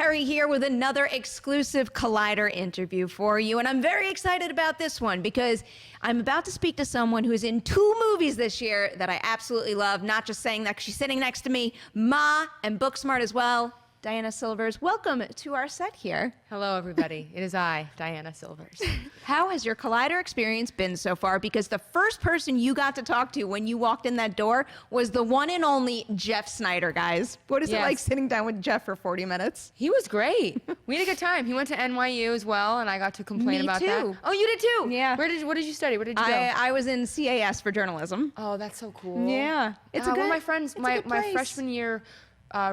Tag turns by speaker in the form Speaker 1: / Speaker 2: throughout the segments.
Speaker 1: Perri here with another exclusive Collider interview for you. And I'm very excited about this one because I'm about to speak to someone who's in 2 movies this year that I absolutely love. Not just saying that 'cause she's sitting next to me, Ma and Booksmart as well. Diana Silvers, welcome to our set here.
Speaker 2: Hello, everybody. It is I, Diana Silvers.
Speaker 1: How has your Collider experience been so far? Because the first person you got to talk to when you walked in that door was the one and only Jeff Snyder, guys. What is it like sitting down with Jeff for 40 minutes?
Speaker 2: He was great. We had a good time. He went to NYU as well, and I got to complain about that. Oh, you did too?
Speaker 1: Yeah.
Speaker 2: What did you study? Where did you go?
Speaker 1: I was in CAS for journalism.
Speaker 2: Oh, that's so cool.
Speaker 1: Yeah.
Speaker 2: It's one of my friends, my freshman year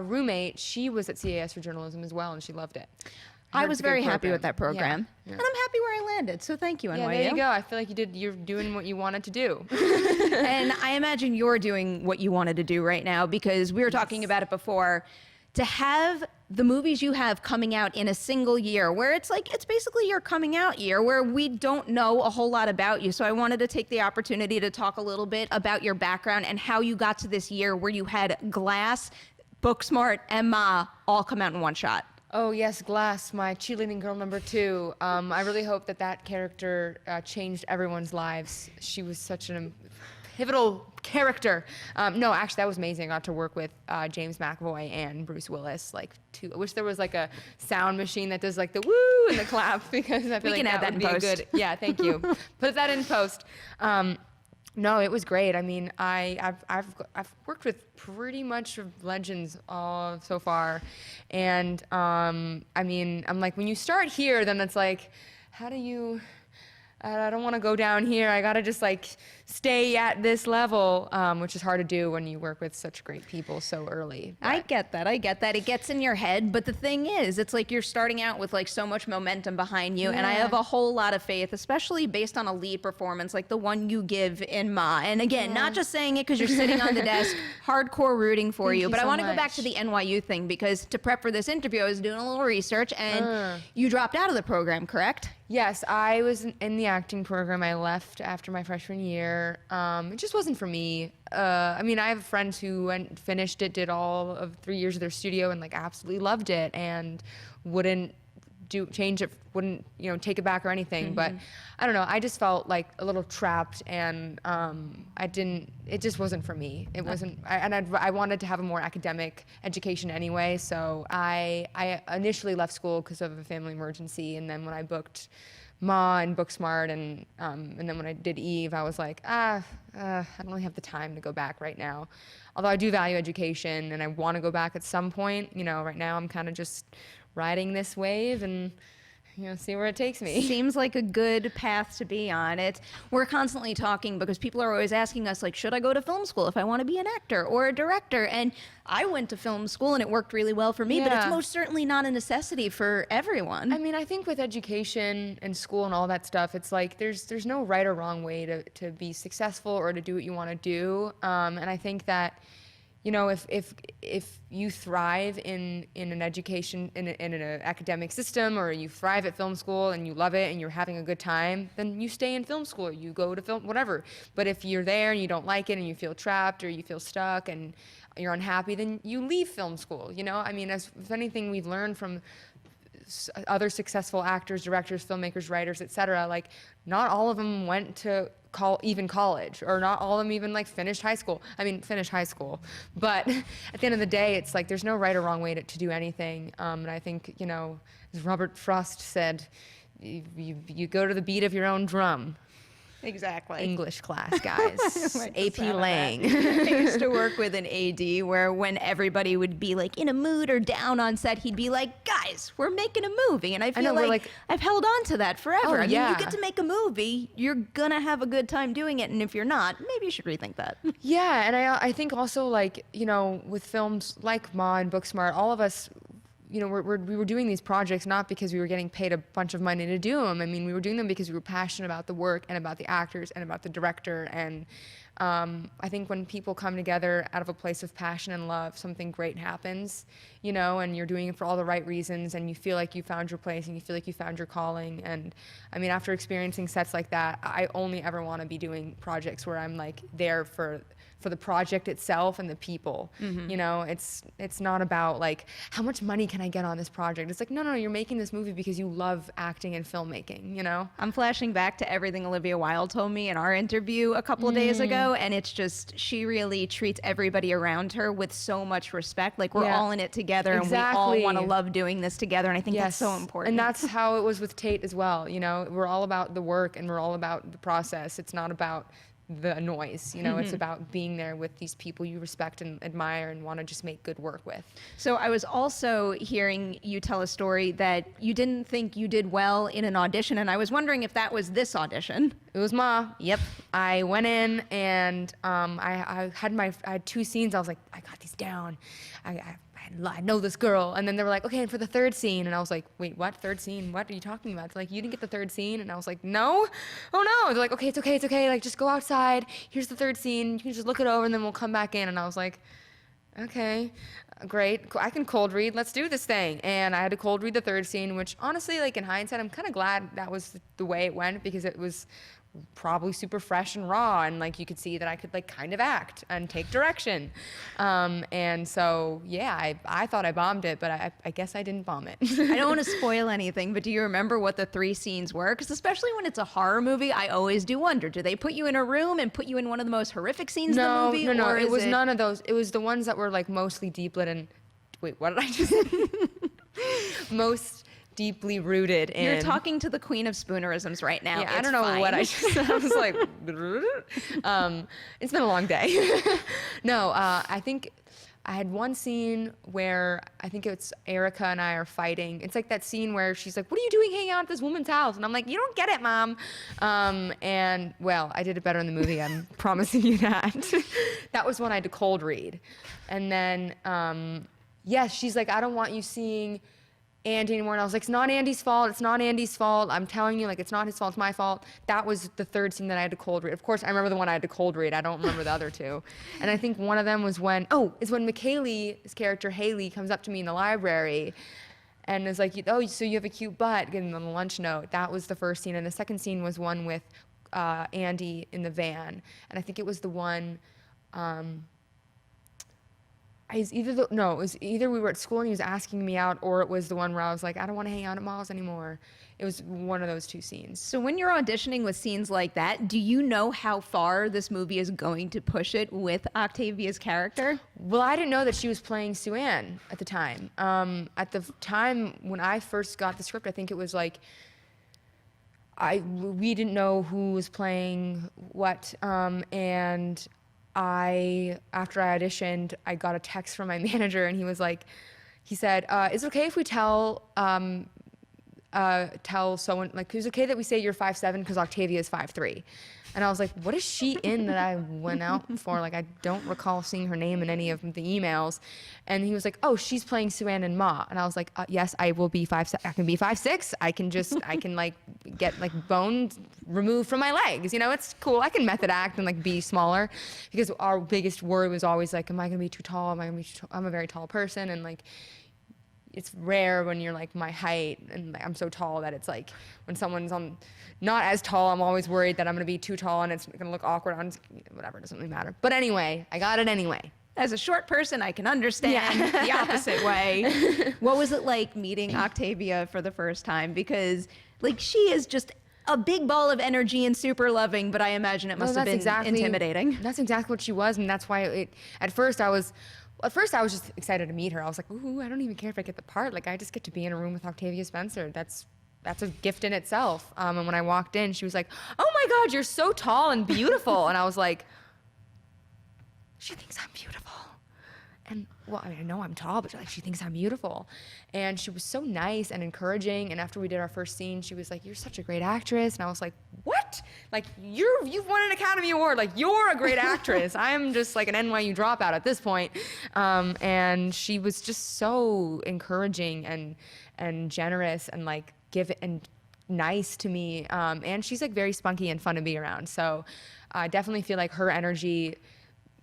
Speaker 2: roommate, she was at CAS for journalism as well, and she loved it.
Speaker 1: I was very happy with that program.
Speaker 2: Yeah.
Speaker 1: And I'm happy where I landed, so thank you, NYU.
Speaker 2: Yeah, there you go. I feel like you're doing what you wanted to do.
Speaker 1: And I imagine you're doing what you wanted to do right now, because we were talking about it before. To have the movies you have coming out in a single year, where it's basically your coming out year, where we don't know a whole lot about you. So I wanted to take the opportunity to talk a little bit about your background and how you got to this year where you had Glass, Booksmart, and Ma all come out in one shot.
Speaker 2: Oh yes, Glass, my cheerleading girl number 2. I really hope that character changed everyone's lives. She was such a pivotal character. No, actually, that was amazing. I got to work with James McAvoy and Bruce Willis. I wish there was a sound machine that does the woo and the clap, because I feel
Speaker 1: we can add that
Speaker 2: would
Speaker 1: in
Speaker 2: be
Speaker 1: post.
Speaker 2: a good. Yeah, thank you. Put that in post. No, it was great. I mean, I've worked with pretty much legends so far, and I mean, I'm like, when you start here, then it's like, how do you? I don't want to go down here. I gotta just stay at this level, which is hard to do when you work with such great people so early.
Speaker 1: I get that. It gets in your head, but the thing is, it's like you're starting out with so much momentum behind you, and I have a whole lot of faith, especially based on a lead performance like the one you give in Ma. And again, not just saying it because you're sitting on the desk, hardcore rooting for you. But I want to go back to the NYU thing, because to prep for this interview, I was doing a little research, and you dropped out of the program, correct?
Speaker 2: Yes, I was in the acting program. I left after my freshman year. It just wasn't for me. I mean, I have friends who finished it, did all of 3 years of their studio, and absolutely loved it, and wouldn't change it, wouldn't take it back or anything. But I don't know. I just felt a little trapped, and it just wasn't for me. It wasn't. I wanted to have a more academic education anyway. So I initially left school because of a family emergency, and then when I booked Ma and Booksmart, and then when I did Eve, I was like, I don't really have the time to go back right now. Although I do value education, and I want to go back at some point. Right now I'm kind of just riding this wave and see where it takes me.
Speaker 1: Seems like a good path to be on. We're constantly talking because people are always asking us, should I go to film school if I want to be an actor or a director? And I went to film school and it worked really well for me, but it's most certainly not a necessity for everyone.
Speaker 2: I mean, I think with education and school and all that stuff, it's there's no right or wrong way to be successful or to do what you want to do. And I think that if you thrive in an education, in an academic system, or you thrive at film school and you love it and you're having a good time, then you stay in film school, or you go to film, whatever. But if you're there and you don't like it and you feel trapped or you feel stuck and you're unhappy, then you leave film school, I mean, if anything we've learned from other successful actors, directors, filmmakers, writers, etc., not all of them went to even college, or not all of them even finished high school. I mean, finish high school, but at the end of the day, it's there's no right or wrong way to do anything. And I think, as Robert Frost said, you go to the beat of your own drum.
Speaker 1: Exactly.
Speaker 2: English class, guys. AP Lang.
Speaker 1: I used to work with an AD where when everybody would be in a mood or down on set, he'd be like, guys, we're making a movie. And I feel like I've held on to that forever. I mean, you get to make a movie, you're going to have a good time doing it. And if you're not, maybe you should rethink that.
Speaker 2: Yeah, and I think also with films like Ma and Booksmart, all of us, we were doing these projects not because we were getting paid a bunch of money to do them. I mean, we were doing them because we were passionate about the work and about the actors and about the director. And I think when people come together out of a place of passion and love, something great happens, and you're doing it for all the right reasons, and you feel like you found your place and you feel like you found your calling. And I mean, after experiencing sets like that, I only ever want to be doing projects where I'm there for for the project itself and the people. You know, it's not about like, how much money can I get on this project? It's like, no, you're making this movie because you love acting and filmmaking, you know?
Speaker 1: I'm flashing back to everything Olivia Wilde told me in our interview a couple of days ago, and it's just, she really treats everybody around her with so much respect. Like, we're all in it together, and we all want to love doing this together, and I think that's so important.
Speaker 2: And that's how it was with Tate as well, you know? We're all about the work, and we're all about the process. It's not about the noise, you know? It's about being there with these people you respect and admire and want to just make good work with.
Speaker 1: So I was also hearing you tell a story that you didn't think you did well in an audition, and I was wondering if that was this audition.
Speaker 2: It was Ma. Yep. I went in and I had 2 scenes. I was like, I got these down. I know this girl. And then they were like, okay, and for the 3rd scene. And I was like, wait, what? 3rd scene? What are you talking about? They're like, you didn't get the 3rd scene? And I was like, no. Oh no. They're like, okay, it's okay, it's okay. Like, just go outside. Here's the 3rd scene. You can just look it over and then we'll come back in. And I was like, okay, great. I can cold read. Let's do this thing. And I had to cold read the 3rd scene, which honestly, like in hindsight, I'm kind of glad that was the way it went, because it was probably super fresh and raw, and like you could see that I could like kind of act and take direction. And so yeah, I thought I bombed it, but I guess I didn't bomb it.
Speaker 1: I don't want to spoil anything, but do you remember what the 3 scenes were? Because especially when it's a horror movie, I always do wonder, do they put you in a room and put you in one of the most horrific scenes in the movie?
Speaker 2: No,
Speaker 1: or
Speaker 2: it was none of those. It was the ones that were like mostly deep lit and, wait, what did I just say? Most deeply rooted in.
Speaker 1: You're talking to the queen of spoonerisms right now.
Speaker 2: Yeah, I don't know what I just said. I was like, it's been a long day. No, I think I had one scene where I think it's Erica and I are fighting. It's like that scene where she's like, what are you doing hanging out at this woman's house? And I'm like, you don't get it, Mom. And well, I did it better in the movie. I'm promising you that. That was when I had to cold read. And then, yes, she's like, I don't want you seeing Andy anymore. And I was like, it's not Andy's fault. It's not Andy's fault. I'm telling you, like, it's not his fault. It's my fault. That was the 3rd scene that I had to cold read. Of course, I remember the one I had to cold read. I don't remember the other 2. And I think one of them was when McKaylee's character, Haley, comes up to me in the library and is like, oh, so you have a cute butt, getting on the lunch note. That was the 1st scene. And the 2nd scene was one with Andy in the van. And I think it was the one, it was either we were at school and he was asking me out, or it was the one where I was like, I don't want to hang out at malls anymore. It was one of those 2 scenes.
Speaker 1: So when you're auditioning with scenes like that, do you know how far this movie is going to push it with Octavia's character?
Speaker 2: Well, I didn't know that she was playing Sue Ann at the time. At the time when I first got the script, I think it was like, we didn't know who was playing what, and after I auditioned, I got a text from my manager, and he said, is it okay if we tell someone, like, is it okay that we say you're 5'7" because Octavia is 5'3"? And I was like, what is she in that I went out for? Like, I don't recall seeing her name in any of the emails. And he was like, oh, she's playing Sue Ann and Ma. And I was like, yes, I will be 5'6". I can be 5'6". I can like get like bones removed from my legs. You know, it's cool. I can method act and like be smaller, because our biggest worry was always like, am I gonna be too tall? Am I gonna be too tall? I'm a very tall person, and like, it's rare when you're like my height, and like, I'm so tall that it's like when someone's not as tall, I'm always worried that I'm gonna be too tall and it's gonna look awkward. Whatever, it doesn't really matter. But anyway, I got it anyway.
Speaker 1: As a short person, I can understand the opposite way. What was it like meeting Octavia for the first time? Because like, she is just a big ball of energy and super loving, but I imagine it must have been intimidating.
Speaker 2: That's exactly what she was, and that's why at first I was just excited to meet her. I was like, ooh, I don't even care if I get the part. Like, I just get to be in a room with Octavia Spencer. That's a gift in itself. And when I walked in, she was like, oh my God, you're so tall and beautiful. And I was like, she thinks I'm beautiful. And well, I mean, I know I'm tall, but like, she thinks I'm beautiful. And she was so nice and encouraging. And after we did our first scene, she was like, you're such a great actress. And I was like, what? Like, you've won an Academy Award. Like, you're a great actress. I'm just like an NYU dropout at this point. And she was just so encouraging and generous and like and nice to me. And she's like very spunky and fun to be around. So I definitely feel like her energy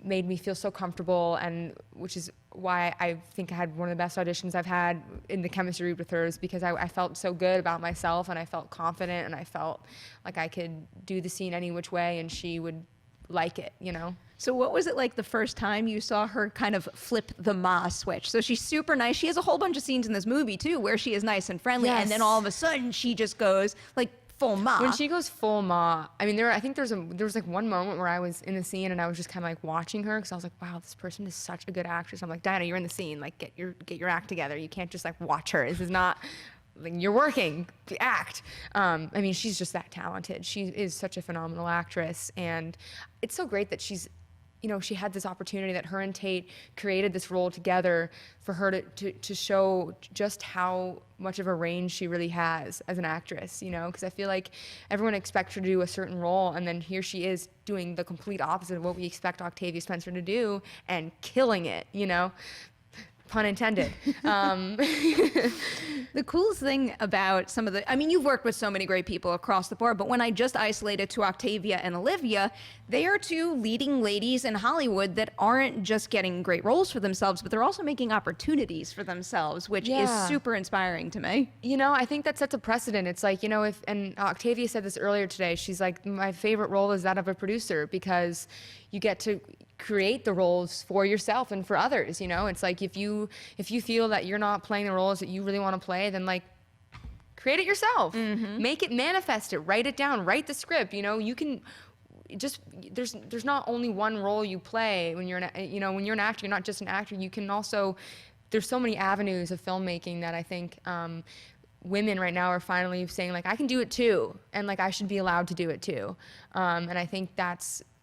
Speaker 2: made me feel so comfortable, and which is why I think I had one of the best auditions I've had in the chemistry with her, is because I felt so good about myself, and I felt confident, and I felt like I could do the scene any which way, and she would like it, you know?
Speaker 1: So what was it like the first time you saw her kind of flip the Ma switch? So she's super nice. She has a whole bunch of scenes in this movie too where she is nice and friendly, and then all of a sudden she just goes like full Ma.
Speaker 2: When she goes full Ma, I mean, I think there was like one moment where I was in the scene and I was just kind of like watching her because I was like, wow, this person is such a good actress. I'm like, Diana, you're in the scene. Like, get your act together. You can't just like watch her. This is not. Like, you're working, act. I mean, she's just that talented. She is such a phenomenal actress, and it's so great that she's, you know, she had this opportunity that her and Tate created this role together for her to show just how much of a range she really has as an actress, you know, because I feel like everyone expects her to do a certain role, and then here she is doing the complete opposite of what we expect Octavia Spencer to do and killing it, you know. Pun intended.
Speaker 1: The coolest thing about some of the, I mean, you've worked with so many great people across the board, but when I just isolated to Octavia and Olivia, they are two leading ladies in Hollywood that aren't just getting great roles for themselves, but they're also making opportunities for themselves, which is super inspiring to me.
Speaker 2: You know, I think that sets a precedent. It's like, you know, and Octavia said this earlier today, she's like, my favorite role is that of a producer because you get to create the roles for yourself and for others, you know? It's like if you feel that you're not playing the roles that you really want to play, then like create it yourself. Make it, manifest it, write it down, write the script, you know? You can just, there's not only one role you play when you're when you're an actor, you're not just an actor. You can also, there's so many avenues of filmmaking that I think women right now are finally saying like, I can do it too. And like, I should be allowed to do it too. And I think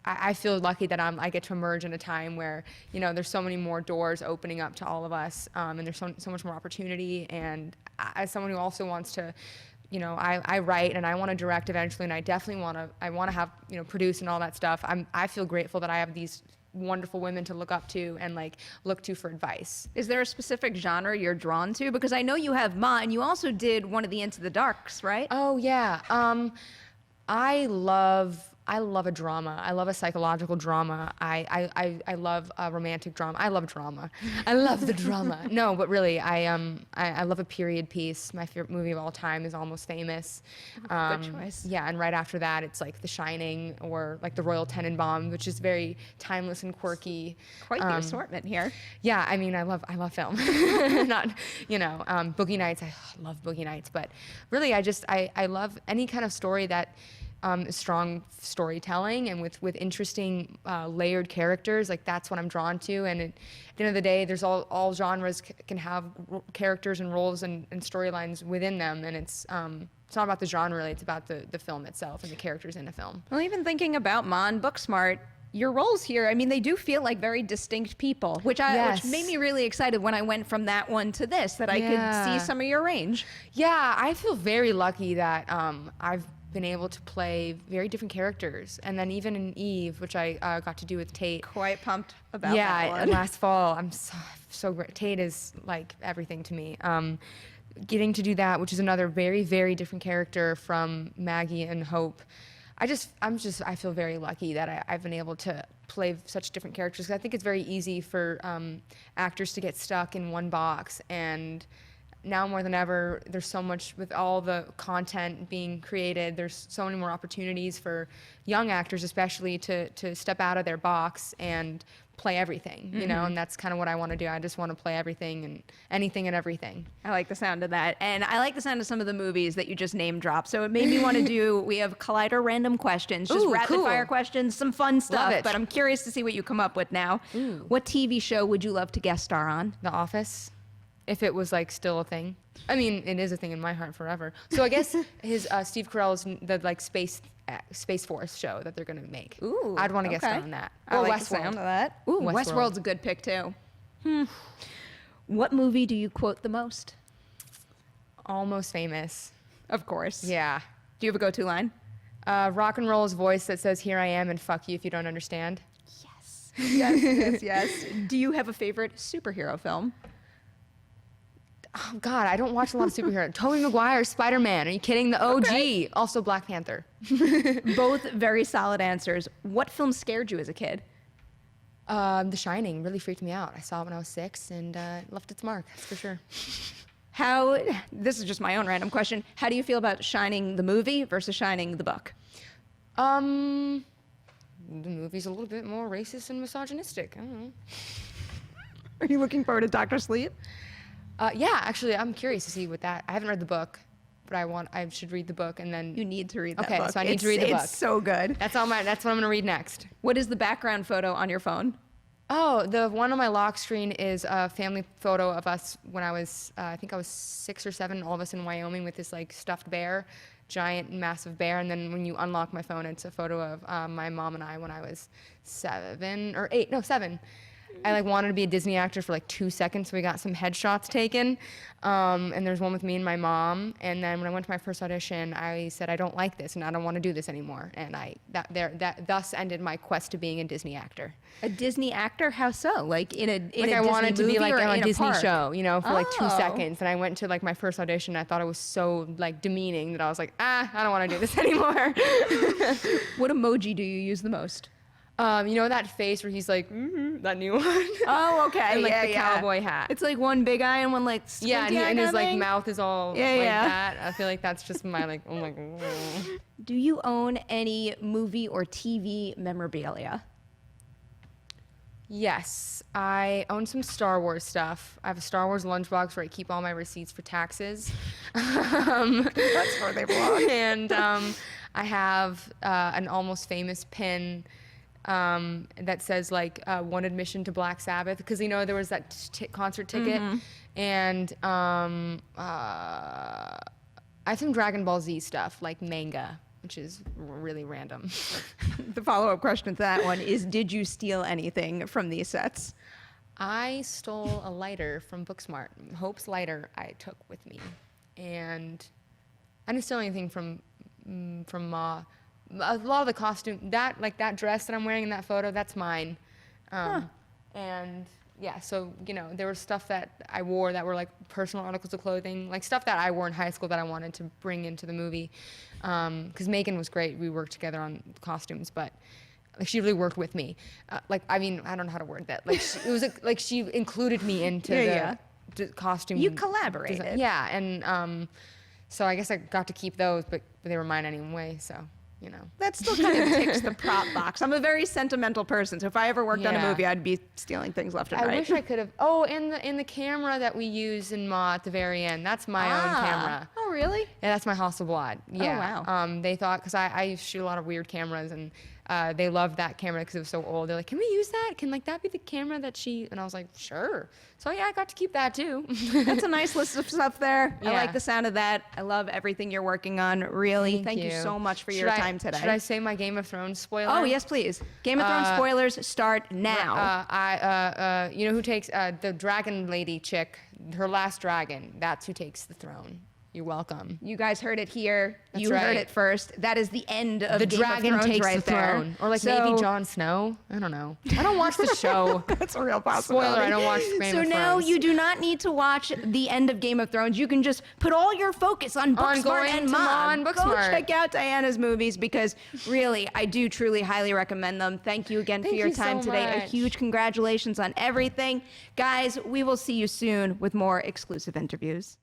Speaker 2: I feel lucky that I get to emerge in a time where, you know, there's so many more doors opening up to all of us, and there's so much more opportunity. And as someone who also wants to, you know, I write and I want to direct eventually, and I definitely want to have, you know, produce and all that stuff. I feel grateful that I have these wonderful women to look up to and like look to for advice.
Speaker 1: Is there a specific genre you're drawn to? Because I know you have Ma, and you also did one of the Into the Darks, right?
Speaker 2: Oh yeah. I love a drama. I love a psychological drama. I love a romantic drama. I love drama. I love the drama. No, but really, I love a period piece. My favorite movie of all time is Almost Famous.
Speaker 1: Good choice.
Speaker 2: Yeah, and right after that, it's like The Shining or like The Royal Tenenbaum, which is very timeless and quirky.
Speaker 1: Quite the assortment here.
Speaker 2: Yeah, I mean, I love film. Not, you know, Boogie Nights. I love Boogie Nights, but really, I love any kind of story that. Strong storytelling and with interesting layered characters, like that's what I'm drawn to. And at the end of the day, there's all genres can have characters and roles and storylines within them, and it's not about the genre really, it's about the film itself and the characters in the film.
Speaker 1: Well, even thinking about Ma and Booksmart, your roles here, I mean, they do feel like very distinct people, which made me really excited when I went from that one to this, that I could see some of your range.
Speaker 2: Yeah, I feel very lucky that I've been able to play very different characters. And then even in Eve, which I got to do with Tate.
Speaker 1: Quite pumped about that one.
Speaker 2: Yeah, last fall. I'm so great. Tate is like everything to me. Getting to do that, which is another very, very different character from Maggie and Hope. I feel very lucky that I've been able to play such different characters. 'Cause I think it's very easy for actors to get stuck in one box, and now more than ever, there's so much with all the content being created. There's so many more opportunities for young actors, especially, to step out of their box and play everything, you know, and that's kind of what I want to do. I just want to play everything and anything and everything.
Speaker 1: I like the sound of that. And I like the sound of some of the movies that you just name dropped. So it made me want to do, we have Collider random questions, just rapid fire questions, some fun stuff, but I'm curious to see what you come up with now. What TV show would you love to guest star on?
Speaker 2: The Office. If it was like still a thing. I mean, it is a thing in my heart forever. So I guess his Steve Carell's the like Space Force show that they're gonna make.
Speaker 1: Ooh,
Speaker 2: I'd want to guest star on that.
Speaker 1: I
Speaker 2: Or
Speaker 1: like
Speaker 2: Westworld.
Speaker 1: the sound of that. Ooh,
Speaker 2: Westworld.
Speaker 1: Westworld's a good pick too. What movie do you quote the most?
Speaker 2: Almost Famous.
Speaker 1: Of course.
Speaker 2: Yeah.
Speaker 1: Do you have a go-to line?
Speaker 2: Rock and roll's voice that says "Here I am" and "Fuck you if you don't understand."
Speaker 1: Yes. Do you have a favorite superhero film?
Speaker 2: Oh God, I don't watch a lot of superheroes. Tobey Maguire, Spider-Man. Are you kidding? The OG.
Speaker 1: Okay.
Speaker 2: Also Black Panther.
Speaker 1: Both very solid answers. What film scared you as a kid?
Speaker 2: The Shining really freaked me out. I saw it when I was 6 and it left its mark, that's for sure.
Speaker 1: This is just my own random question. How do you feel about Shining the movie versus Shining the book?
Speaker 2: the movie's a little bit more racist and misogynistic. I don't know.
Speaker 1: Are you looking forward to Dr. Sleep?
Speaker 2: Yeah, actually, I'm curious to see what that. I haven't read the book, but I should read the book and then.
Speaker 1: You need to read that
Speaker 2: okay,
Speaker 1: book.
Speaker 2: so I need to read the book.
Speaker 1: It's so good.
Speaker 2: That's what I'm gonna read next.
Speaker 1: What is the background photo on your phone?
Speaker 2: Oh, the one on my lock screen is a family photo of us when I was, I think I was 6 or 7, all of us in Wyoming with this like stuffed bear, giant, massive bear. And then when you unlock my phone, it's a photo of my mom and I when I was 7 or 8, no, 7. I like wanted to be a Disney actor for like 2 seconds, so we got some headshots taken. And there's one with me and my mom. And then when I went to my first audition, I said I don't like this and I don't want to do this anymore. And that thus ended my quest to being a Disney actor.
Speaker 1: A Disney actor? How so? Like in a Disney
Speaker 2: I wanted to
Speaker 1: movie
Speaker 2: be like
Speaker 1: or
Speaker 2: on
Speaker 1: in
Speaker 2: a Disney
Speaker 1: park?
Speaker 2: show, you know, for like 2
Speaker 1: Oh.
Speaker 2: seconds. And I went to like my first audition. I thought it was so like demeaning that I was like, I don't want to do this anymore.
Speaker 1: What emoji do you use the most?
Speaker 2: You know that face where he's like, that new one?
Speaker 1: Oh, okay.
Speaker 2: And like
Speaker 1: yeah,
Speaker 2: the cowboy hat.
Speaker 1: It's like one big eye and one like
Speaker 2: Yeah,
Speaker 1: squinty eye
Speaker 2: and his
Speaker 1: kinda
Speaker 2: like
Speaker 1: thing?
Speaker 2: mouth is all
Speaker 1: Yeah,
Speaker 2: like
Speaker 1: yeah.
Speaker 2: that. I feel like that's just my like, oh my god.
Speaker 1: Do you own any movie or TV memorabilia?
Speaker 2: Yes, I own some Star Wars stuff. I have a Star Wars lunchbox where I keep all my receipts for taxes.
Speaker 1: That's where they belong.
Speaker 2: And I have an Almost Famous pin that says like one admission to Black Sabbath, because you know there was that concert ticket. And I have some Dragon Ball Z stuff like manga, which is really random.
Speaker 1: The follow-up question to that one is, did you steal anything from these sets?
Speaker 2: I stole a lighter from Booksmart. Hope's lighter I took with me, and I didn't steal anything from Ma. A lot of the costume, that dress that I'm wearing in that photo, that's mine. And yeah, so you know there was stuff that I wore that were like personal articles of clothing, like stuff that I wore in high school that I wanted to bring into the movie. Because Megan was great, we worked together on costumes, but like she really worked with me. Like I mean, I don't know how to word that. Like it was like she included me into the costume.
Speaker 1: You collaborated.
Speaker 2: design. Yeah, and so I guess I got to keep those, but they were mine anyway. So you know.
Speaker 1: That still kind of ticks the prop box. I'm a very sentimental person, so if I ever worked on a
Speaker 2: Yeah.
Speaker 1: movie, I'd be stealing things left and
Speaker 2: I
Speaker 1: right.
Speaker 2: wish I could have. Oh, and the camera that we use in Ma at the very end, that's my own camera.
Speaker 1: Oh, really?
Speaker 2: Yeah, that's my Hasselblad. Yeah.
Speaker 1: wow.
Speaker 2: They thought, because I shoot a lot of weird cameras, and they loved that camera because it was so old. They're like, can we use that? Can like that be the camera that she? And I was like, sure. So yeah, I got to keep that too.
Speaker 1: That's a nice list of stuff there. I
Speaker 2: Yeah.
Speaker 1: like the sound of that. I love everything you're working on. Really, thank you so much for your time today.
Speaker 2: Should I say my Game of Thrones spoiler?
Speaker 1: Oh, yes, please. Game of Thrones spoilers start now.
Speaker 2: You know who takes the dragon lady chick, her last dragon? That's who takes the throne. You're welcome.
Speaker 1: You guys heard it here.
Speaker 2: That's
Speaker 1: You heard
Speaker 2: right.
Speaker 1: it first. That is the end of
Speaker 2: The
Speaker 1: Game
Speaker 2: dragon
Speaker 1: of Thrones
Speaker 2: takes
Speaker 1: right
Speaker 2: the throne,
Speaker 1: there.
Speaker 2: or like
Speaker 1: So-
Speaker 2: maybe Jon Snow. I don't know. I don't watch the show.
Speaker 1: That's a real possibility.
Speaker 2: Spoiler: I don't watch Game
Speaker 1: So
Speaker 2: of
Speaker 1: now
Speaker 2: Thrones.
Speaker 1: you do not need to watch the end of Game of Thrones. You can just put all your focus on Booksmart
Speaker 2: going
Speaker 1: and
Speaker 2: to
Speaker 1: Mom.
Speaker 2: Ma and
Speaker 1: Go
Speaker 2: Booksmart.
Speaker 1: check out Diana's movies because really, I do truly highly recommend them. Thank you again for
Speaker 2: Thank
Speaker 1: your
Speaker 2: you so
Speaker 1: time today. A
Speaker 2: much.
Speaker 1: huge congratulations on everything. Guys, we will see you soon with more exclusive interviews.